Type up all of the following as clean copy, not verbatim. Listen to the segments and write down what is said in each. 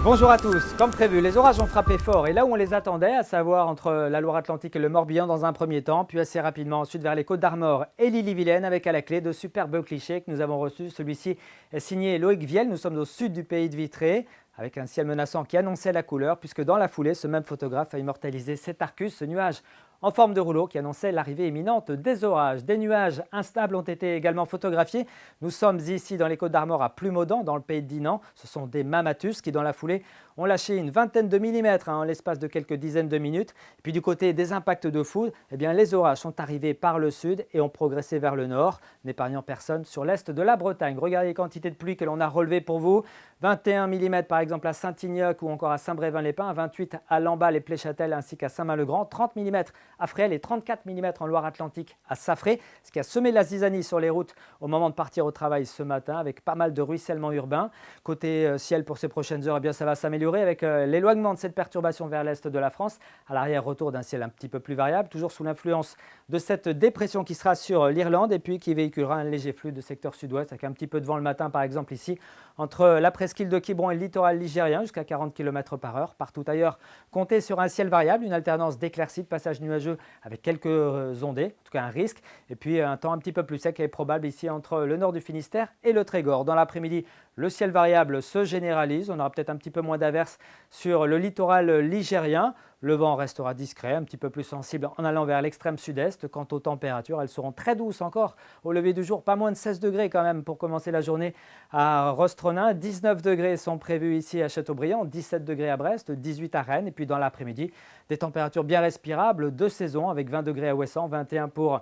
Bonjour à tous. Comme prévu, les orages ont frappé fort et là où on les attendait, à savoir entre la Loire-Atlantique et le Morbihan dans un premier temps, puis assez rapidement ensuite vers les Côtes d'Armor et l'Ille-et-Vilaine avec à la clé de superbes clichés que nous avons reçus. Celui-ci est signé Loïc Viel. Nous sommes au sud du pays de Vitré avec un ciel menaçant qui annonçait la couleur puisque dans la foulée, ce même photographe a immortalisé cet Arcus, ce nuage en forme de rouleau qui annonçait l'arrivée imminente des orages. Des nuages instables ont été également photographiés. Nous sommes ici dans les Côtes d'Armor à Plumaudan, dans le pays de Dinan. Ce sont des mammatus qui, dans la foulée, ont lâché une vingtaine de millimètres en l'espace de quelques dizaines de minutes. Et puis du côté des impacts de foudre, les orages sont arrivés par le sud et ont progressé vers le nord, n'épargnant personne sur l'est de la Bretagne. Regardez les quantités de pluie que l'on a relevées pour vous. 21 mm par exemple à Saint-Ignac ou encore à Saint-Brévin-les-Pins, 28 à Lamballe et Pléchâtel ainsi qu'à Saint-Main-le-Grand, 30 mm à Fresles et 34 mm en Loire-Atlantique à Saffré, ce qui a semé la zizanie sur les routes au moment de partir au travail ce matin avec pas mal de ruissellement urbain. Côté ciel pour ces prochaines heures, ça va s'améliorer avec l'éloignement de cette perturbation vers l'est de la France. À l'arrière, retour d'un ciel un petit peu plus variable, toujours sous l'influence de cette dépression qui sera sur l'Irlande et puis qui véhiculera un léger flux de secteur sud-ouest avec un petit peu de vent le matin par exemple ici entre la presqu'île de Quiberon et le littoral ligérien jusqu'à 40 km/h. Partout ailleurs, comptez sur un ciel variable, une alternance d'éclaircies, de passages nuageux avec quelques ondées, en tout cas un risque, et puis un temps un petit peu plus sec est probable ici entre le nord du Finistère et le Trégor. Dans l'après-midi, le ciel variable se généralise, on aura peut-être un petit peu moins d'averses sur le littoral ligérien. Le vent restera discret, un petit peu plus sensible en allant vers l'extrême sud-est. Quant aux températures, elles seront très douces encore au lever du jour, pas moins de 16 degrés quand même pour commencer la journée à Rostronin. 19 degrés sont prévus ici à Châteaubriand, 17 degrés à Brest, 18 à Rennes. Et puis dans l'après-midi, des températures bien respirables de saison avec 20 degrés à Ouessant, 21 pour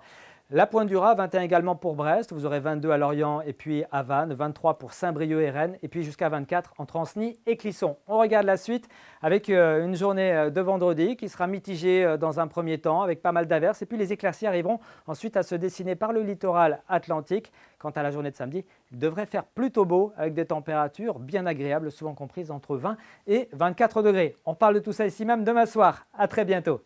la Pointe du Raz, 21 également pour Brest, vous aurez 22 à Lorient et puis à Vannes, 23 pour Saint-Brieuc et Rennes et puis jusqu'à 24 entre Ancenis et Clisson. On regarde la suite avec une journée de vendredi qui sera mitigée dans un premier temps avec pas mal d'averses et puis les éclaircies arriveront ensuite à se dessiner par le littoral atlantique. Quant à la journée de samedi, il devrait faire plutôt beau avec des températures bien agréables, souvent comprises entre 20 et 24 degrés. On parle de tout ça ici même demain soir. À très bientôt.